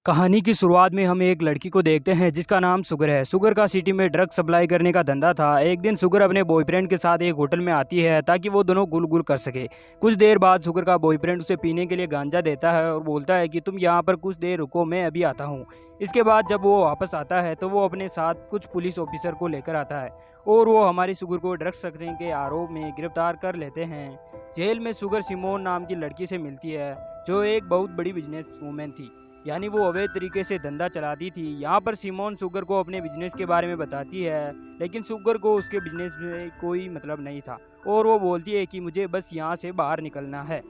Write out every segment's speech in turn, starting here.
कहानी की शुरुआत में हम एक लड़की को देखते हैं जिसका नाम सुगर है। सुगर का सिटी में ड्रग सप्लाई करने का धंधा था। एक दिन सुगर अपने बॉयफ्रेंड के साथ एक होटल में आती है ताकि वो दोनों गुल गुल कर सके। कुछ देर बाद सुगर का बॉयफ्रेंड उसे पीने के लिए गांजा देता है और बोलता है कि तुम यहाँ पर कुछ देर रुको, मैं अभी आता हूँ। इसके बाद जब वो वापस आता है तो वो अपने साथ कुछ पुलिस ऑफिसर को लेकर आता है और वो हमारी सुगर को ड्रग्स रखने के आरोप में गिरफ्तार कर लेते हैं। जेल में सुगर सिमोन नाम की लड़की से मिलती है जो एक बहुत बड़ी बिजनेस वूमेन थी, यानी वो अवैध तरीके से धंधा चलाती थी। यहाँ पर सिमोन सुगर को अपने बिजनेस के बारे में बताती है, लेकिन सुगर को उसके बिजनेस में कोई मतलब नहीं था और वो बोलती है कि मुझे बस यहाँ से बाहर निकलना है।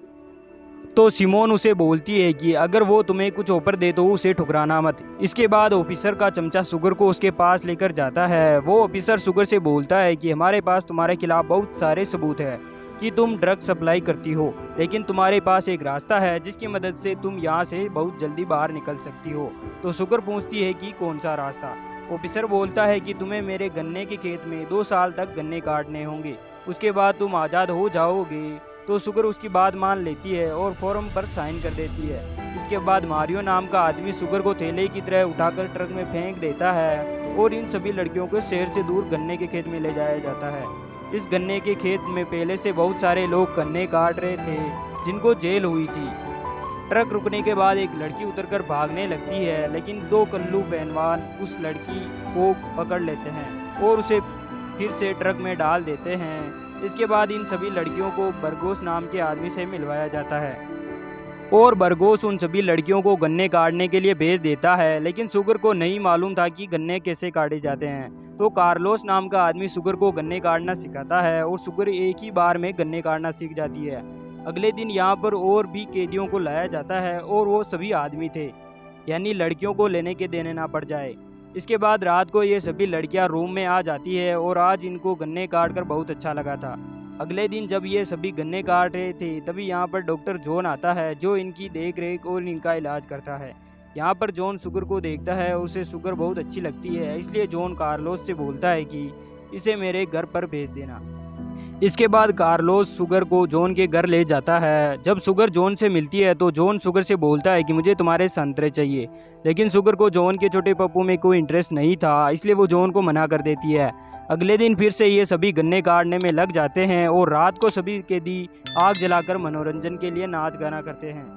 तो सिमोन उसे बोलती है कि अगर वो तुम्हें कुछ ऑफर दे तो उसे ठुकराना मत। इसके बाद ऑफिसर का चमचा सुगर को उसके पास लेकर जाता है। वो ऑफिसर सुगर से बोलता है कि हमारे पास तुम्हारे खिलाफ बहुत सारे सबूत है कि तुम ड्रग सप्लाई करती हो, लेकिन तुम्हारे पास एक रास्ता है जिसकी मदद से तुम यहाँ से बहुत जल्दी बाहर निकल सकती हो। तो सुगर पूछती है कि कौन सा रास्ता। ऑफिसर बोलता है कि तुम्हें मेरे गन्ने के खेत में 2 साल तक गन्ने काटने होंगे, उसके बाद तुम आज़ाद हो जाओगे। तो सुगर उसकी बात मान लेती है और फॉर्म पर साइन कर देती है। इसके बाद मारियो नाम का आदमी सुगर को थैले की तरह उठाकर ट्रक में फेंक देता है और इन सभी लड़कियों को शहर से दूर गन्ने के खेत में ले जाया जाता है। इस गन्ने के खेत में पहले से बहुत सारे लोग गन्ने काट रहे थे जिनको जेल हुई थी। ट्रक रुकने के बाद एक लड़की उतरकर भागने लगती है, लेकिन 2 कल्लू पहलवान उस लड़की को पकड़ लेते हैं और उसे फिर से ट्रक में डाल देते हैं। इसके बाद इन सभी लड़कियों को बरगोस नाम के आदमी से मिलवाया जाता है और बरगोस उन सभी लड़कियों को गन्ने काटने के लिए भेज देता है, लेकिन सुगर को नहीं मालूम था कि गन्ने कैसे काटे जाते हैं। तो कार्लोस नाम का आदमी सुगर को गन्ने काटना सिखाता है और सुगर एक ही बार में गन्ने काटना सीख जाती है। अगले दिन यहाँ पर और भी कैदियों को लाया जाता है और वो सभी आदमी थे, यानी लड़कियों को लेने के देने ना पड़ जाए। इसके बाद रात को ये सभी लड़कियां रूम में आ जाती है और आज इनको गन्ने काट कर बहुत अच्छा लगा था। अगले दिन जब ये सभी गन्ने काट रहे थे तभी यहाँ पर डॉक्टर जॉन आता है जो इनकी देख रेख और इनका इलाज करता है। यहाँ पर जॉन सुगर को देखता है और उसे सुगर बहुत अच्छी लगती है, इसलिए जॉन कार्लोस से बोलता है कि इसे मेरे घर पर भेज देना। इसके बाद कार्लोस सुगर को जॉन के घर ले जाता है। जब सुगर जॉन से मिलती है तो जॉन सुगर से बोलता है कि मुझे तुम्हारे संतरे चाहिए, लेकिन सुगर को जॉन के छोटे पप्पू में कोई इंटरेस्ट नहीं था, इसलिए वो जॉन को मना कर देती है। अगले दिन फिर से ये सभी गन्ने काटने में लग जाते हैं और रात को सभी कैदी आग जलाकर मनोरंजन के लिए नाच गाना करते हैं।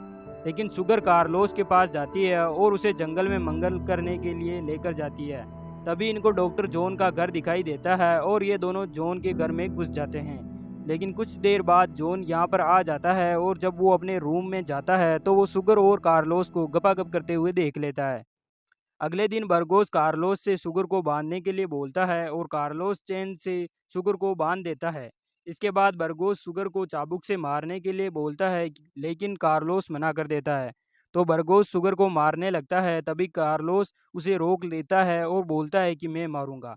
लेकिन सुगर कार्लोस के पास जाती है और उसे जंगल में मंगल करने के लिए लेकर जाती है। तभी इनको डॉक्टर जॉन का घर दिखाई देता है और ये दोनों जॉन के घर में घुस जाते हैं। लेकिन कुछ देर बाद जॉन यहाँ पर आ जाता है और जब वो अपने रूम में जाता है तो वो सुगर और कार्लोस को गपागप करते हुए देख लेता है। अगले दिन बरगोस कार्लोस से सुगर को बांधने के लिए बोलता है और कार्लोस चेन से सुगर को बांध देता है। इसके बाद बरगोस सुगर को चाबुक से मारने के लिए बोलता है, लेकिन कार्लोस मना कर देता है। तो बरगोस सुगर को मारने लगता है, तभी कार्लोस उसे रोक लेता है और बोलता है कि मैं मारूंगा।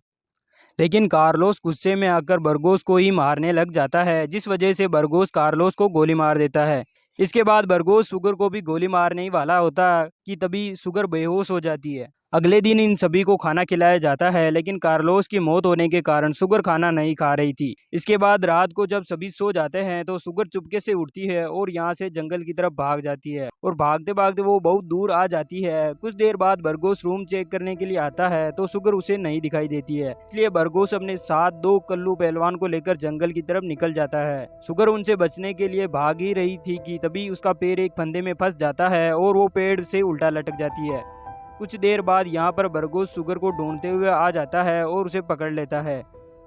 लेकिन कार्लोस गुस्से में आकर बरगोस को ही मारने लग जाता है, जिस वजह से बरगोस कार्लोस को गोली मार देता है। इसके बाद बरगोस सुगर को भी गोली मारने ही वाला होता कि तभी सुगर बेहोश हो जाती है। अगले दिन इन सभी को खाना खिलाया जाता है, लेकिन कार्लोस की मौत होने के कारण सुगर खाना नहीं खा रही थी। इसके बाद रात को जब सभी सो जाते हैं तो सुगर चुपके से उठती है और यहाँ से जंगल की तरफ भाग जाती है और भागते भागते वो बहुत दूर आ जाती है। कुछ देर बाद बरगोस रूम चेक करने के लिए आता है तो सुगर उसे नहीं दिखाई देती है, इसलिए बरगोस अपने साथ 2 कल्लू पहलवान को लेकर जंगल की तरफ निकल जाता है। सुगर उनसे बचने के लिए भाग ही रही थी कि तभी उसका पैर एक फंदे में फंस जाता है और वो पेड़ से उल्टा लटक जाती है। कुछ देर बाद यहाँ पर बरगोस सुगर को ढूंढते हुए आ जाता है और उसे पकड़ लेता है।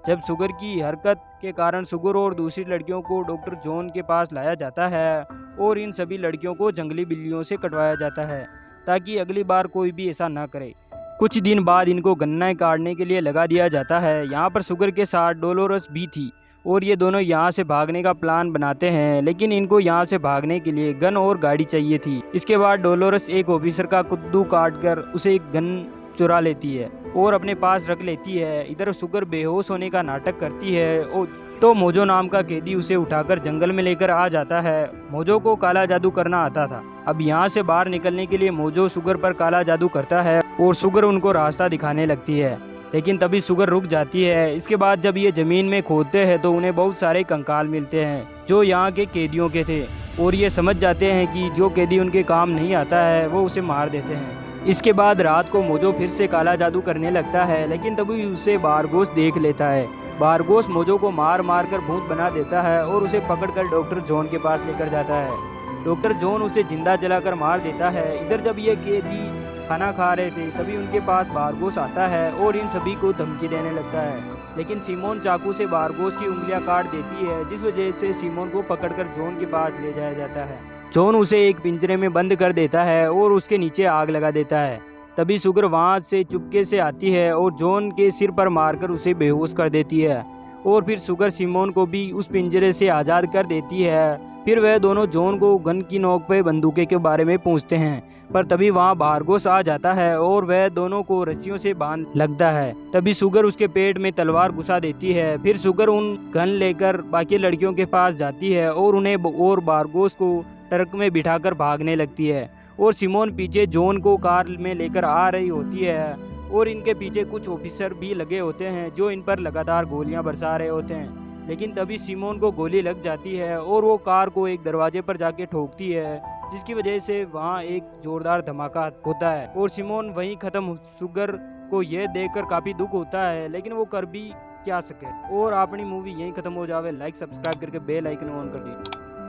जब सुगर की हरकत के कारण सुगर और दूसरी लड़कियों को डॉक्टर जॉन के पास लाया जाता है और इन सभी लड़कियों को जंगली बिल्लियों से कटवाया जाता है ताकि अगली बार कोई भी ऐसा ना करे। कुछ दिन बाद इनको गन्ना काटने के लिए लगा दिया जाता है। यहाँ पर सुगर के साथ डोलोरस भी थी और ये दोनों यहाँ से भागने का प्लान बनाते हैं, लेकिन इनको यहाँ से भागने के लिए गन और गाड़ी चाहिए थी। इसके बाद डोलोरस एक ऑफिसर का कद्दू काटकर उसे एक गन चुरा लेती है और अपने पास रख लेती है। इधर सुगर बेहोश होने का नाटक करती है और तो मोजो नाम का कैदी उसे उठाकर जंगल में लेकर आ जाता है। मोजो को काला जादू करना आता था। अब यहाँ से बाहर निकलने के लिए मोजो सुगर पर काला जादू करता है और सुगर उनको रास्ता दिखाने लगती है, लेकिन तभी सुगर रुक जाती है। इसके बाद जब ये जमीन में खोदते हैं तो उन्हें बहुत सारे कंकाल मिलते हैं जो यहाँ के कैदियों के थे और ये समझ जाते हैं कि जो कैदी उनके काम नहीं आता है वो उसे मार देते हैं। इसके बाद रात को मोजो फिर से काला जादू करने लगता है, लेकिन तभी उसे बारगोस देख लेता है। बारगोस मोजो को मार मार कर भूत बना देता है और उसे पकड़कर डॉक्टर जॉन के पास लेकर जाता है। डॉक्टर जॉन उसे जिंदा जलाकर मार देता है। इधर जब ये कैदी खाना खा रहे थे तभी उनके पास बारगोस आता है और इन सभी को धमकी देने लगता है, लेकिन सिमोन चाकू से बारगोस की उंगलियां काट देती है, जिस वजह से सिमोन को पकड़कर जॉन के पास ले जाया जाता है। जॉन उसे एक पिंजरे में बंद कर देता है और उसके नीचे आग लगा देता है। तभी सुगर वहां से चुपके से आती है और जॉन के सिर पर मारकर उसे बेहोश कर देती है और फिर सुगर सिमोन को भी उस पिंजरे से आज़ाद कर देती है। फिर वह दोनों जॉन को गन की नोक पे बंदूकें के बारे में पूछते हैं, पर तभी वहां बारगोस आ जाता है और वह दोनों को रस्सियों से बांध लगता है। तभी सुगर उसके पेट में तलवार घुसा देती है। फिर सुगर उन गन लेकर बाकी लड़कियों के पास जाती है और उन्हें और बारगोस को ट्रक में बिठाकर भागने लगती है और सिमोन पीछे जॉन को कार में लेकर आ रही होती है और इनके पीछे कुछ ऑफिसर भी लगे होते हैं जो इन पर लगातार गोलियां बरसा रहे होते हैं। लेकिन तभी सिमोन को गोली लग जाती है और वो कार को एक दरवाजे पर जाके ठोकती है, जिसकी वजह से वहाँ एक जोरदार धमाका होता है और सिमोन वहीं खत्म। सुगर को यह देखकर काफी दुख होता है, लेकिन वो कर भी क्या सके। और अपनी मूवी यहीं खत्म हो जावे। लाइक सब्सक्राइब करके बेल आइकन ऑन कर दीजिए।